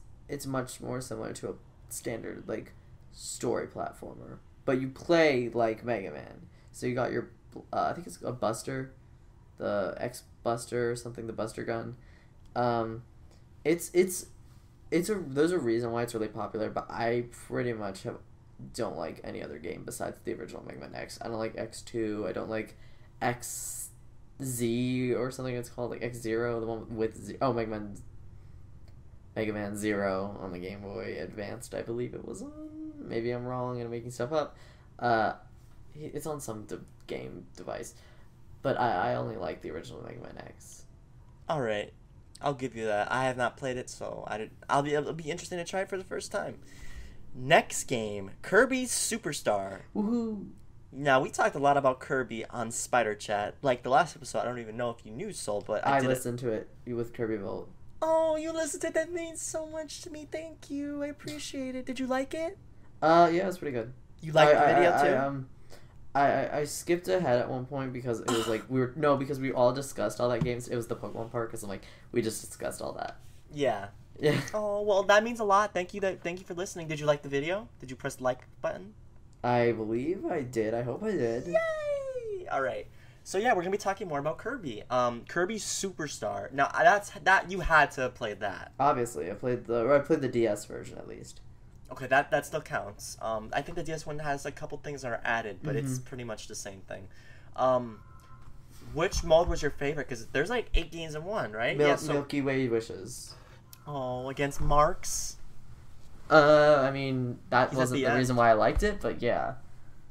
much more similar to a standard, like, story platformer. But you play like Mega Man. So you got your, I think it's a Buster, the X-Buster or something, the Buster gun. There's a reason why it's really popular, but I pretty much don't like any other game besides the original Mega Man X. I don't like X2, I don't like X Z or something it's called, like X-Zero, the one with Z. Oh, Mega Man Zero on the Game Boy Advanced, I believe it was on. Maybe I'm wrong and I'm making stuff up. It's on some game device. But I only like the original Mega Man X. Alright. I'll give you that. I have not played it, so it'll be interesting to try it for the first time. Next game, Kirby Superstar. Woohoo! Now, we talked a lot about Kirby on Spider Chat. Like the last episode, I don't even know if you knew, Soul, but I listened to it with Kirby Volt. Oh, you listened to it? That means so much to me. Thank you. I appreciate it. Did you like it? Yeah, it was pretty good. You liked the video too? I skipped ahead at one point because it was like because we all discussed all that games. It was the Pokemon part because I'm like we just discussed all that. Yeah. Yeah. Oh well, that means a lot. Thank you. Thank you for listening. Did you like the video? Did you press the like button? I believe I did. I hope I did. Yay! All right. So yeah, we're gonna be talking more about Kirby. Kirby Superstar. Now that you had to play that. Obviously, I played the DS version at least. Okay, that still counts. I think the DS one has a couple things that are added, but it's pretty much the same thing. Which mode was your favorite? Because there's like 8 games in one, right? Milky Way Wishes. Oh, against Marks. I mean that He's wasn't the reason why I liked it, but yeah.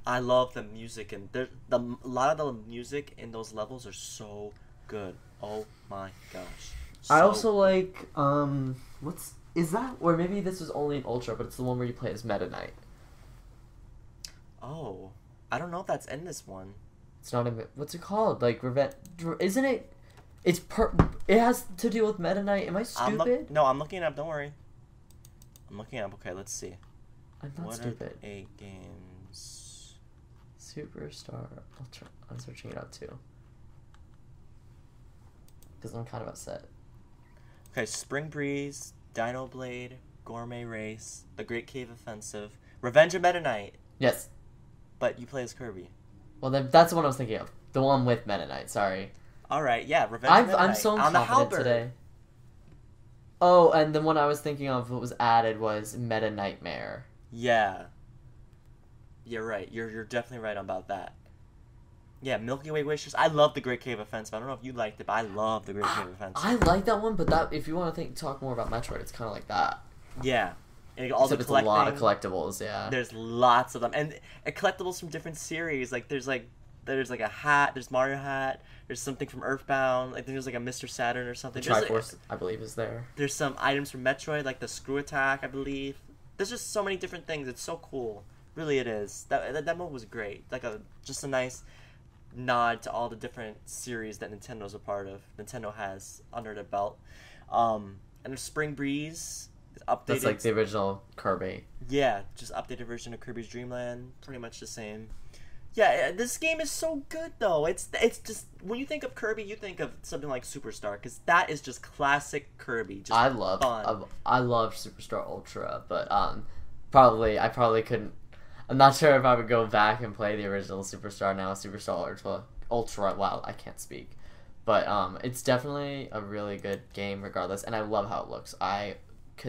I love the music and a lot of the music in those levels are so good. Oh my gosh. I also like is that, or maybe this was only in Ultra, but it's the one where you play as Meta Knight. Oh, I don't know if that's in this one. It's not in. What's it called? Like isn't it? It has to do with Meta Knight. Am I stupid? No, I'm looking it up. Don't worry. I'm looking it up. Okay, let's see. I'm not stupid. What are 8 games? Superstar Ultra. I'm searching it up too. Because I'm kind of upset. Okay, Spring Breeze, Dino Blade, Gourmet Race, The Great Cave Offensive, Revenge of Meta Knight. Yes. But you play as Kirby. Well, then that's the one I was thinking of. The one with Meta Knight. Sorry. All right, yeah, Revenge of Meta Knight. I'm so confident today. Oh, and the one I was thinking of that was added was Meta Nightmare. Yeah. You're right. You're definitely right about that. Yeah, Milky Way Wishes. I love the Great Cave Offensive. I don't know if you liked it, but I love the Great Cave Offensive. I like that one, but that if you want to talk more about Metroid, it's kind of like that. Yeah. And it's a lot of collectibles, yeah. There's lots of them. And collectibles from different series. Like, there's like a hat. There's Mario hat. There's something from Earthbound. Like, there's like a Mr. Saturn or something. The Triforce, I believe, is there. There's some items from Metroid, like the Screw Attack, I believe. There's just so many different things. It's so cool. Really, it is. That demo was great. Like, just a nice nod to all the different series that Nintendo's a part of. Nintendo has under their belt. And there's Spring Breeze. Updated. That's like the original Kirby. Yeah, just updated version of Kirby's Dream Land. Pretty much the same. Yeah, this game is so good though. It's just when you think of Kirby, you think of something like Superstar because that is just classic Kirby. Just I love Superstar Ultra, but I probably couldn't. I'm not sure if I would go back and play the original Superstar now. Superstar Ultra. Wow, I can't speak. But it's definitely a really good game regardless, and I love how it looks.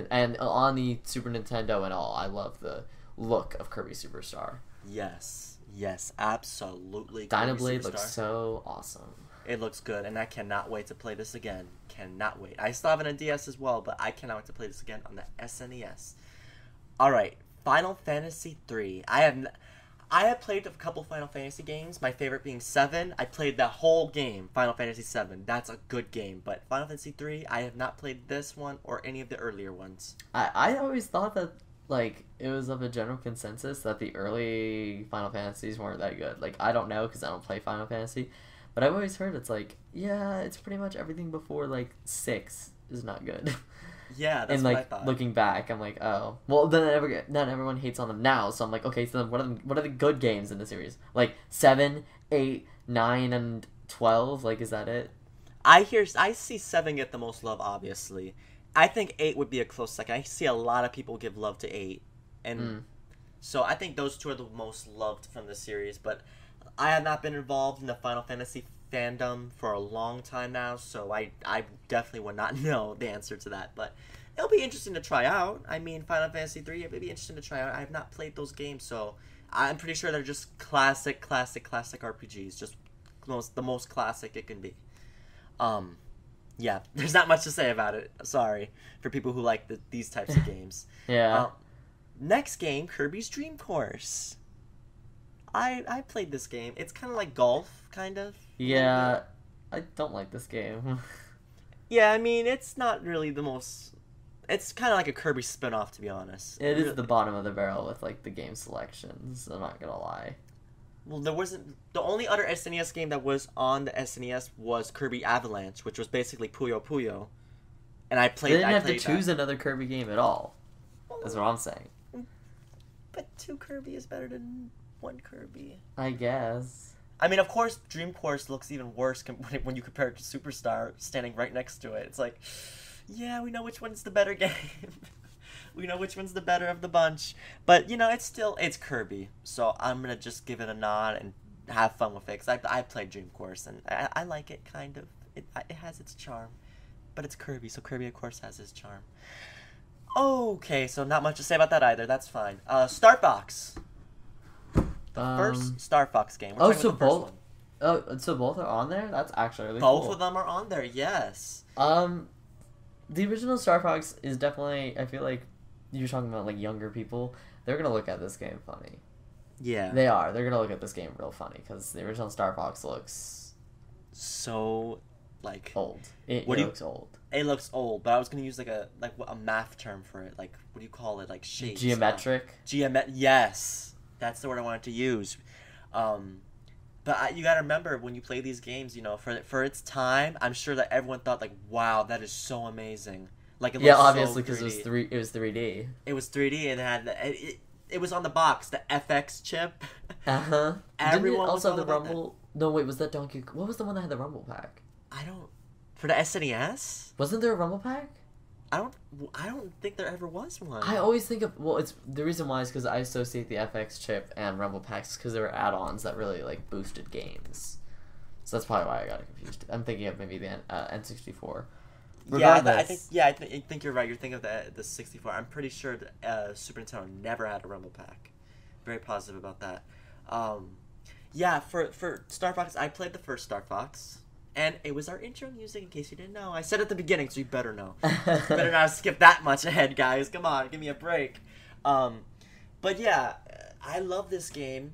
And on the Super Nintendo and all, I love the look of Kirby Superstar. Yes, absolutely. Dino Blade looks so awesome. It looks good, and I cannot wait to play this again. Cannot wait. I still have it on DS as well, but I cannot wait to play this again on the SNES. Alright, Final Fantasy III. I have played a couple Final Fantasy games, my favorite being 7. I played the whole game, Final Fantasy 7. That's a good game, but Final Fantasy 3, I have not played this one or any of the earlier ones. I always thought that, like, it was of a general consensus that the early Final Fantasies weren't that good. Like, I don't know because I don't play Final Fantasy, but I've always heard it's like, yeah, it's pretty much everything before, like, 6 is not good. Yeah, that's what I thought. Looking back, I'm like, oh, well, then not everyone hates on them now. So I'm like, okay, so then what are the good games in the series? Like 7, 8, 9, and 12. Like, is that it? I see 7 get the most love. Obviously, I think 8 would be a close second. I see a lot of people give love to 8, and so I think those two are the most loved from the series. But I have not been involved in the Final Fantasy fandom for a long time now, so I definitely would not know the answer to that, but it'll be interesting to try out. I mean, Final Fantasy 3, it'll be interesting to try out. I have not played those games, so I'm pretty sure they're just classic RPGs, just the most classic it can be. Yeah, there's not much to say about it. Sorry for people who like these types of games. Yeah. Next game, Kirby's Dream Course. I played this game. It's kind of like golf, kind of. Yeah, I don't like this game. Yeah, I mean, it's not really the most... It's kind of like a Kirby spin-off, to be honest. It is the bottom of the barrel with, like, the game selections, I'm not gonna lie. Well, there wasn't... The only other SNES game that was on the SNES was Kirby Avalanche, which was basically Puyo Puyo. And I played... They didn't have to choose another Kirby game at all. That's what I'm saying. But 2 Kirby is better than 1 Kirby. I guess. I mean, of course, Dream Course looks even worse when you compare it to Superstar standing right next to it. It's like, yeah, we know which one's the better game. We know which one's the better of the bunch. But, you know, it's Kirby. So I'm going to just give it a nod and have fun with it. Because I played Dream Course, and I like it, kind of. It has its charm. But it's Kirby, so Kirby, of course, has its charm. Okay, so not much to say about that either. That's fine. Star Fox. The first Star Fox game. So both are on there? That's actually really cool. Both of them are on there, yes. The original Star Fox is definitely, I feel like, you're talking about, like, younger people. They're gonna look at this game funny. Yeah. They are. They're gonna look at this game real funny, because the original Star Fox looks... so, like... old. It looks old. It looks old, but I was gonna use, like, a math term for it. Like, what do you call it? Like, shapes. Geometric? Yes. That's the word I wanted to use. But you gotta remember, when you play these games, you know, for its time, I'm sure that everyone thought, like, wow, that is so amazing. Like, it looks obviously, so because it was 3D. It was 3D, and it was on the box, the FX chip. Uh-huh. Everyone Didn't it also was have the Rumble... That. No, wait, was that Donkey... What was the one that had the Rumble Pack? For the SNES? Wasn't there a Rumble Pack? I don't think there ever was one. I always think of... Well, it's the reason why is because I associate the FX chip and Rumble Packs because they were add-ons that really, like, boosted games. So that's probably why I got it confused. I'm thinking of maybe the N64. Regardless. I think you're right. You're thinking of the 64. I'm pretty sure that Super Nintendo never had a Rumble Pack. Very positive about that. For Star Fox, I played the first Star Fox. And it was our intro music, in case you didn't know. I said at the beginning, so you better know. Better not skip that much ahead, guys. Come on, give me a break. But yeah, I love this game,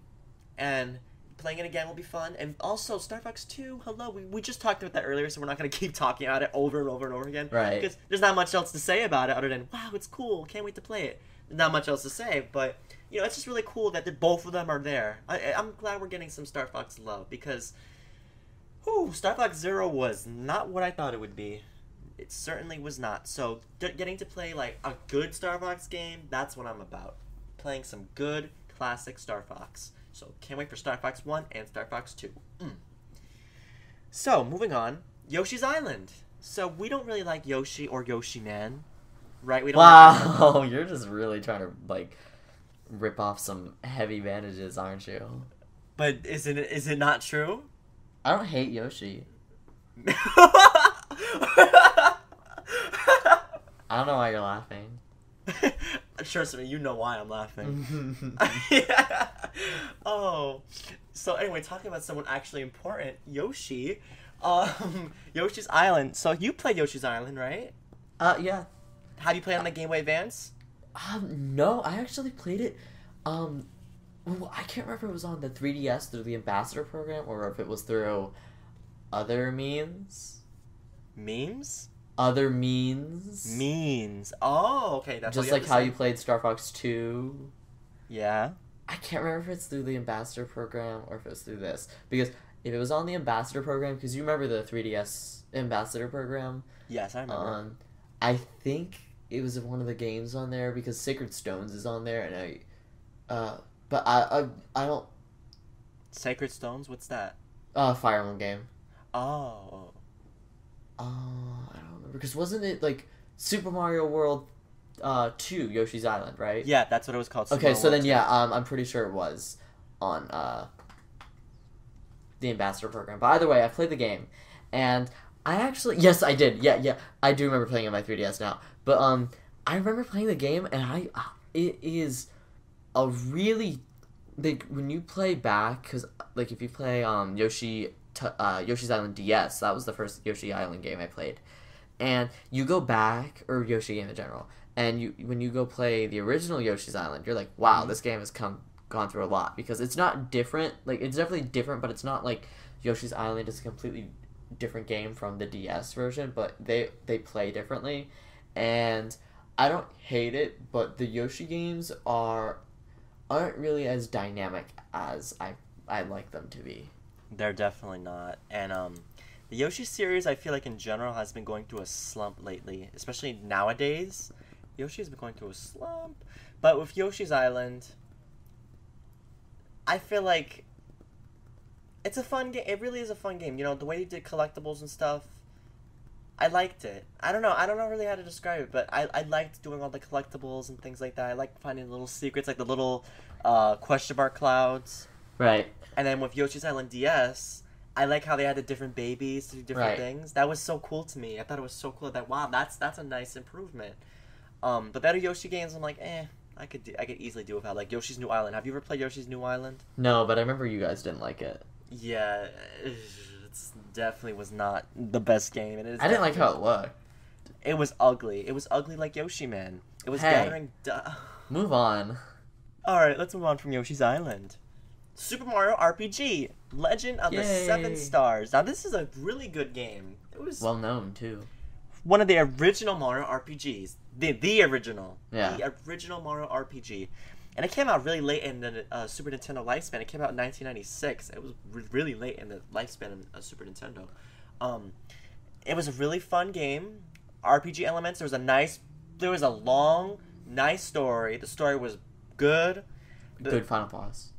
and playing it again will be fun. And also, Star Fox 2, hello. We just talked about that earlier, so we're not going to keep talking about it over and over and over again. Right. Because there's not much else to say about it other than, wow, it's cool. Can't wait to play it. Not much else to say, but, you know, it's just really cool that both of them are there. I'm glad we're getting some Star Fox love, because... Star Fox Zero was not what I thought it would be. It certainly was not. So, getting to play, like, a good Star Fox game, that's what I'm about. Playing some good, classic Star Fox. So, can't wait for Star Fox 1 and Star Fox 2. So, moving on. Yoshi's Island. So, we don't really like Yoshi or Yoshi Man, right? We don't Wow, you're just really trying to, like, rip off some heavy bandages, aren't you? But is it not true? I don't hate Yoshi. I don't know why you're laughing. Trust me, you know why I'm laughing. Yeah. Oh. So anyway, talking about someone actually important, Yoshi. Yoshi's Island. So you played Yoshi's Island, right? Yeah. How do you play on the Game Boy Advance? No, I actually played it. Well, I can't remember if it was on the 3DS through the Ambassador program or if it was through other means. Memes? Other means. Means. Oh, okay. That's just like how you played Star Fox 2. Yeah. I can't remember if it's through the Ambassador program or if it was through this. Because if it was on the Ambassador program, because you remember the 3DS Ambassador program? Yes, I remember. I think it was one of the games on there because Sacred Stones is on there and but I don't... Sacred Stones? What's that? Fire Emblem game. Oh. I don't remember. Because wasn't it, like, Super Mario World 2, Yoshi's Island, right? Yeah, that's what it was called. Okay, so then, yeah, I'm pretty sure it was on the Ambassador program. But either way, I played the game. And I actually... Yes, I did. Yeah. I do remember playing it on my 3DS now. But I remember playing the game, and it is... a really, like, when you play back, because, like, if you play Yoshi Yoshi's Island DS. That was the first Yoshi Island game I played. And you go back, or Yoshi game in general, and when you go play the original Yoshi's Island, you're like, wow, this game has gone through a lot, because it's not different. Like, it's definitely different, but it's not like Yoshi's Island is a completely different game from the DS version, but they play differently. And I don't hate it, but the Yoshi games aren't really as dynamic as I like them to be. They're definitely not. And the Yoshi series, I feel like in general, has been going through a slump lately, especially nowadays. Yoshi's been going through a slump, but with Yoshi's Island, I feel like it's a fun game. It really is a fun game. You know, the way you did collectibles and stuff, I liked it. I don't know really how to describe it, but I liked doing all the collectibles and things like that. I like finding little secrets, like the little question mark clouds. Right. And then with Yoshi's Island DS, I like how they had the different babies to do different things. That was so cool to me. I thought it was so cool that, wow, that's a nice improvement. But better Yoshi games, I'm like, I could easily do without, like Yoshi's New Island. Have you ever played Yoshi's New Island? No, but I remember you guys didn't like it. Yeah, it definitely was not the best game. I didn't like how it looked. It was ugly. It was ugly like Yoshi, man. It was gathering. Move on. All right, let's move on from Yoshi's Island. Super Mario RPG: Legend of the Seven Stars. Now, this is a really good game. It was well known too. One of the original Mario RPGs. The original. Yeah. The original Mario RPG. And it came out really late in the Super Nintendo lifespan. It came out in 1996. It was really late in the lifespan of Super Nintendo. It was a really fun game. RPG elements. There was a long, nice story. The story was good. Good final boss.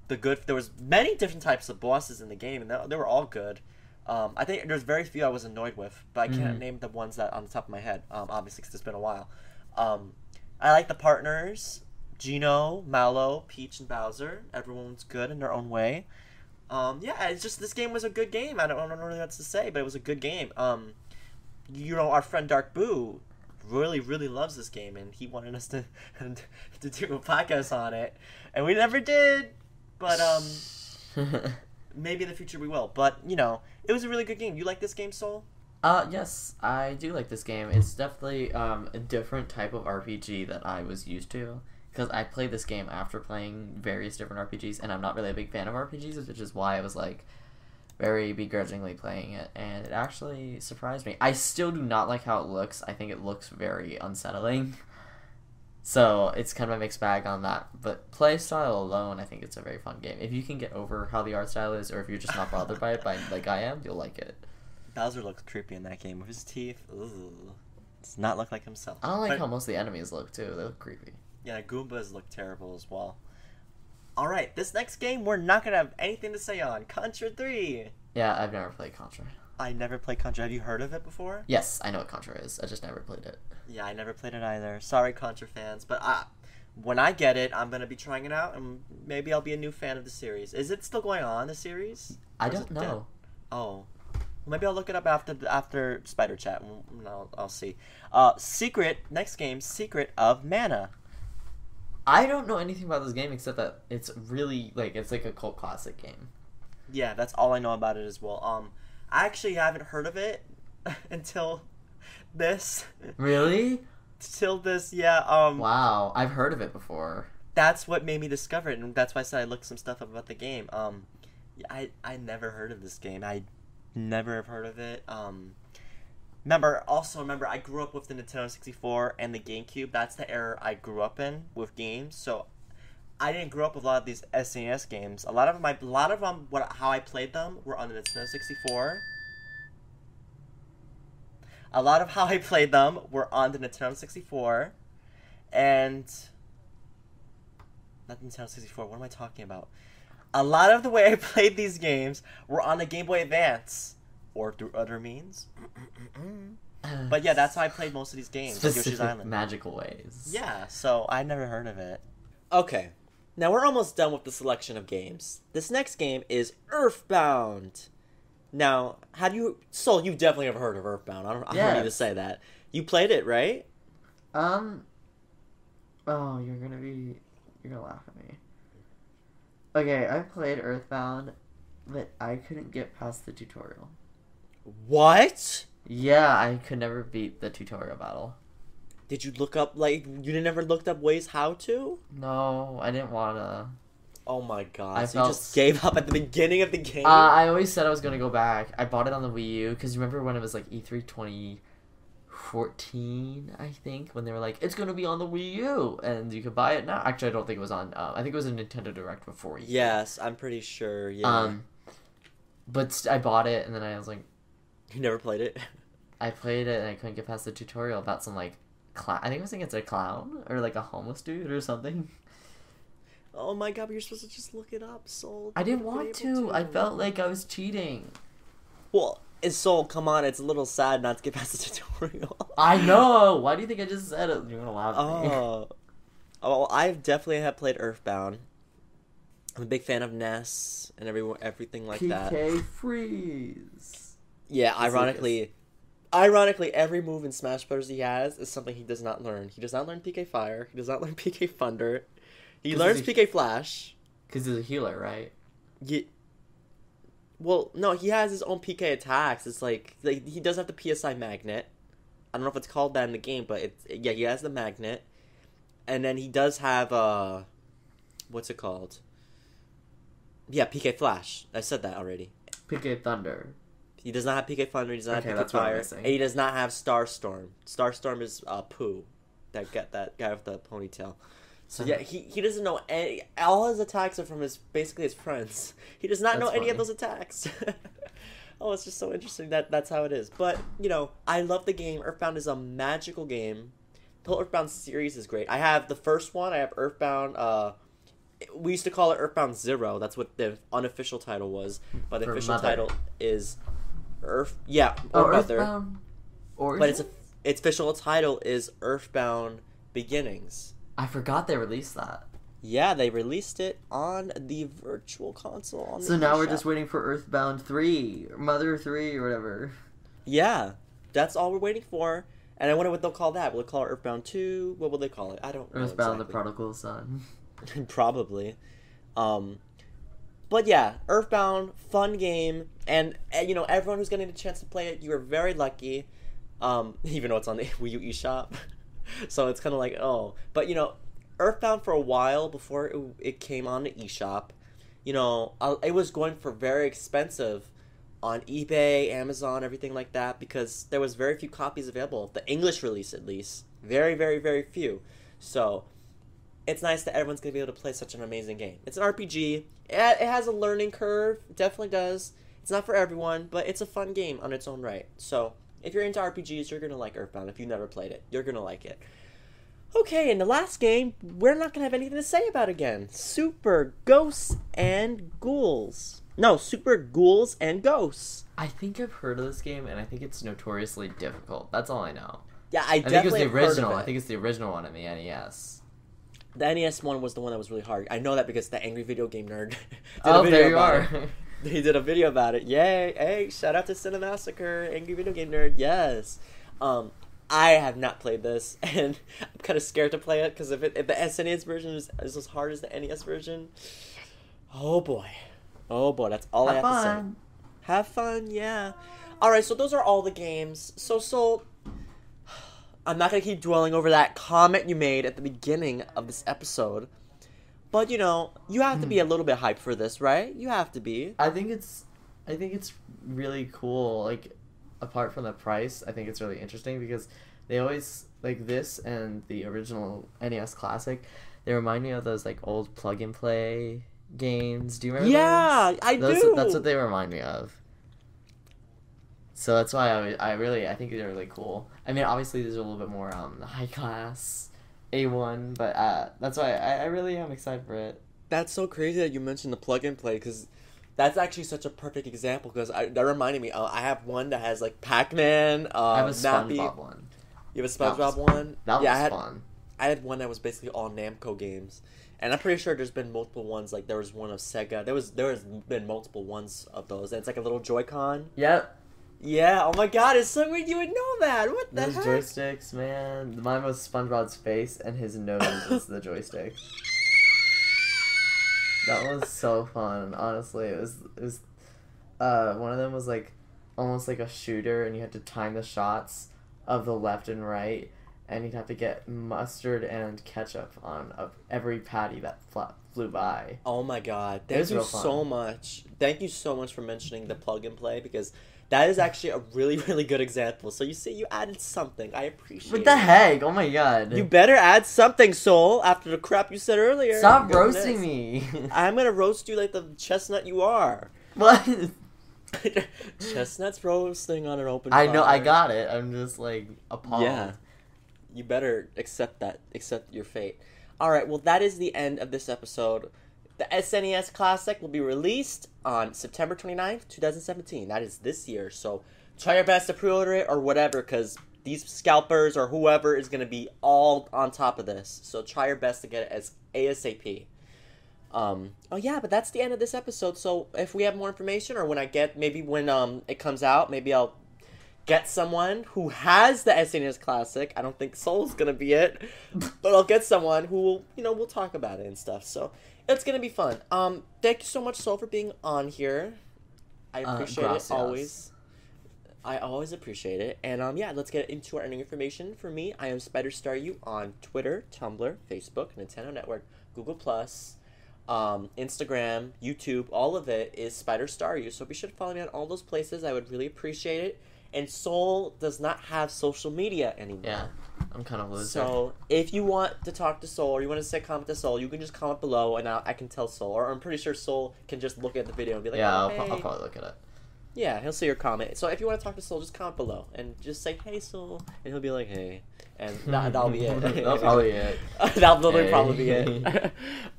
There was many different types of bosses in the game, and they were all good. I think there's very few I was annoyed with, but I can't name the ones that on the top of my head, obviously, because it's been a while. I like the partners, Gino, Mallow, Peach, and Bowser. Everyone's good in their own way. Yeah, it's just, this game was a good game. I don't know really what else to say, but it was a good game. You know, our friend Dark Boo really, really loves this game, and he wanted us to do a podcast on it, and we never did. But maybe in the future we will. But you know, it was a really good game. You like this game, Soul? Yes, I do like this game. It's definitely a different type of RPG that I was used to, because I played this game after playing various different RPGs, and I'm not really a big fan of RPGs, which is why I was like very begrudgingly playing it, and it actually surprised me. I still do not like how it looks. I think it looks very unsettling. So it's kind of a mixed bag on that. But play style alone, I think it's a very fun game. If you can get over how the art style is, or if you're just not bothered by it, like I am, you'll like it. Bowser looks creepy in that game with his teeth. Ugh. Does not look like himself. I don't like how most of the enemies look too. They look creepy. Yeah, Goombas look terrible as well. Alright, this next game we're not going to have anything to say on. Contra 3. Yeah, I've never played Contra. I never played Contra. Have you heard of it before? Yes, I know what Contra is. I just never played it. Yeah, I never played it either. Sorry, Contra fans. But when I get it, I'm going to be trying it out, and maybe I'll be a new fan of the series. Is it still going on, the series? I don't know. Dead? Oh. Well, maybe I'll look it up after Spider Chat, and I'll see. Next game, Secret of Mana. I don't know anything about this game except that it's really, it's like a cult classic game. Yeah, that's all I know about it as well. I actually haven't heard of it until this. Really? Till this, yeah. Wow, I've heard of it before. That's what made me discover it, and that's why I said I looked some stuff up about the game. I never heard of this game. I never have heard of it. Remember, I grew up with the Nintendo 64 and the GameCube. That's the era I grew up in with games. So I didn't grow up with a lot of these SNES games. A lot of them, how I played them were on the Nintendo 64. A lot of how I played them were on the Nintendo 64, and not the Nintendo 64. What am I talking about? A lot of the way I played these games were on the Game Boy Advance, or through other means. But yeah, that's how I played most of these games. Specific Yoshi's Island. Magical ways. Yeah, so I never heard of it. Okay, now we're almost done with the selection of games. This next game is Earthbound. Now, Soul, you definitely have heard of Earthbound. I don't need to say that. You played it, right? Oh, you're gonna laugh at me. Okay, I played Earthbound, but I couldn't get past the tutorial. What? Yeah, I could never beat the tutorial battle. Did you look up, like, you never looked up ways how to? No, I didn't wanna. Oh my god, I so you felt just gave up at the beginning of the game? I always said I was gonna go back. I bought it on the Wii U, because remember when it was like E3 2014, I think, when they were like, it's gonna be on the Wii U, and you could buy it now. Actually, I don't think it was on, I think it was a Nintendo Direct before E3. Yes, I'm pretty sure, yeah. But I bought it, and then I was like... You never played it? I played it, and I couldn't get past the tutorial about some, like, I think it was against a clown, or like a homeless dude or something. Oh my god, but you're supposed to just look it up, Soul. I didn't want to. I felt like I was cheating. Well, Soul, come on, it's a little sad not to get past the tutorial. I know! Why do you think I just said it? You're gonna laugh at me. Oh, I definitely have played Earthbound. I'm a big fan of NES and everything like that. PK Freeze! Yeah, ironically, every move in Smash Bros. He has is something he does not learn. He does not learn PK Fire. He does not learn PK Thunder. He learns PK Flash. Because he's a healer, right? Yeah. Well, no, he has his own PK attacks. It's like he does have the PSI magnet. I don't know if it's called that in the game, but he has the magnet. And then he does have what's it called? Yeah, PK Flash. I said that already. PK Thunder. He does not have PK Thunder. He does not have PK that's Fire. And he does not have Starstorm. Starstorm is Pooh, that guy with the ponytail. So yeah, he doesn't know any. All his attacks are from basically his friends. He does not know any of those attacks. Oh, it's just so interesting that's how it is. But I love the game. Earthbound is a magical game. The whole Earthbound series is great. I have the first one. I have Earthbound. We used to call it Earthbound Zero. That's what the unofficial title was. But the official title is Earth. Yeah, or Mother. Earthbound. But its official title is Earthbound Beginnings. I forgot they released that. Yeah, they released it on the Virtual Console. So now we're just waiting for Earthbound 3, or Mother 3, or whatever. Yeah, that's all we're waiting for. And I wonder what they'll call that. Will they call it Earthbound 2? What will they call it? I don't know. Earthbound the Prodigal Son. Probably. But yeah, Earthbound, fun game. And, everyone who's getting a chance to play it, you are very lucky. Even though it's on the Wii U eShop. So it's kind of like, oh. But, Earthbound for a while before it came on the eShop, it was going for very expensive on eBay, Amazon, everything like that, because there was very few copies available. The English release, at least. Very, very, very few. So it's nice that everyone's going to be able to play such an amazing game. It's an RPG. It has a learning curve. It definitely does. It's not for everyone, but it's a fun game on its own right. So if you're into RPGs, you're going to like Earthbound. If you've never played it, you're going to like it. Okay, in the last game, we're not going to have anything to say about again. Super Ghosts and Ghouls. No, Super Ghouls and Ghosts. I think I've heard of this game, and I think it's notoriously difficult. That's all I know. Yeah, I definitely think it was the original. Heard of it. I think it's the original one on the NES. The NES one was the one that was really hard. I know that because the Angry Video Game Nerd did Oh, a video there you about are. it. He did a video about it. Yay! Hey, shout out to Cinemassacre, Angry Video Game Nerd. Yes. I have not played this, and I'm kind of scared to play it because if the SNES version is as hard as the NES version, oh boy, that's all I have to say. Have fun, yeah. All right, so those are all the games. So I'm not gonna keep dwelling over that comment you made at the beginning of this episode, but you have to be a little bit hyped for this, right? You have to be. I think it's really cool. Like, apart from the price, I think it's really interesting because they always, like this and the original NES Classic, they remind me of those like old plug and play games. Do you remember? Yeah, those? I do. That's what they remind me of. So that's why I think they're really cool. I mean, obviously these are a little bit more high class, A1, but that's why I really am excited for it. That's so crazy that you mentioned the plug and play because that's actually such a perfect example because that reminded me. I have one that has like Pac-Man. I have a Nappy. SpongeBob one. You have a SpongeBob one? That was fun. I had one that was basically all Namco games, and I'm pretty sure there's been multiple ones. Like there was one of Sega. There has been multiple ones of those. And it's like a little Joy-Con. Yep. Yeah. Oh my God! It's so weird you would know that. What the Those heck? joysticks, man. Mine was SpongeBob's face, and his nose is the joystick. That was so fun. Honestly, it was one of them was like almost like a shooter, and you had to time the shots of the left and right, and you'd have to get mustard and ketchup on every patty that flew by. Oh my god. Thank you so much. Thank you so much for mentioning the plug and play, because that is actually a really, really good example. So you see, you added something. I appreciate it. What the heck? Oh my god. You better add something, Soul, after the crap you said earlier. Stop roasting me. I'm gonna roast you like the chestnut you are. What? Chestnut's roasting on an open fire. I know, I got it. I'm just like appalled. Yeah. You better accept your fate. Alright, well that is the end of this episode. The SNES Classic will be released on September 29th, 2017. That is this year, so try your best to pre-order it or whatever, because these scalpers or whoever is going to be all on top of this. So try your best to get it as ASAP. Oh yeah, but that's the end of this episode. So if we have more information, or when it comes out, maybe I'll get someone who has the SNES Classic. I don't think Soul's gonna be it, but I'll get someone who will, we'll talk about it and stuff. So it's gonna be fun. Thank you so much, Soul, for being on here. I appreciate it always. I always appreciate it. And yeah, let's get into our information. For me, I am SpiderStarU on Twitter, Tumblr, Facebook, Nintendo Network, Google+, Instagram, YouTube. All of it is SpiderStarU. So be sure to follow me on all those places. I would really appreciate it. And Soul does not have social media anymore. Yeah, I'm kind of loser. So if you want to talk to Soul, or you want to say comment to Soul, you can just comment below, and I can tell Soul. Or I'm pretty sure Soul can just look at the video and be like, yeah, oh, I'll probably look at it. Yeah, he'll see your comment. So if you want to talk to Soul, just comment below and just say, hey, Soul, and he'll be like, hey. And that'll be it. That'll probably be it. That'll literally probably be it.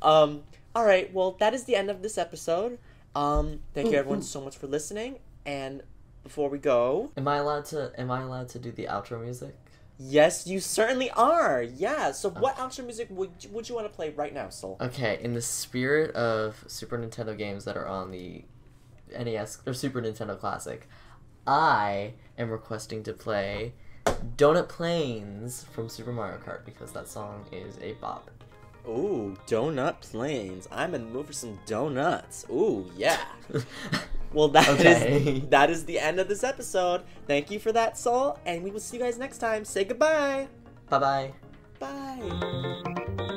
Alright, well, that is the end of this episode. Thank you everyone so much for listening, and before we go... Am I allowed to do the outro music? Yes, you certainly are. Yeah, so what outro music would you want to play right now, Soul? Okay, in the spirit of Super Nintendo games that are on the NES or Super Nintendo Classic, I am requesting to play Donut Plains from Super Mario Kart, because that song is a bop. Ooh, Donut Plains. I'm in the mood for some donuts. Ooh, yeah. Well, that is the end of this episode. Thank you for that, Soul, and we will see you guys next time. Say goodbye. Bye-bye. Bye.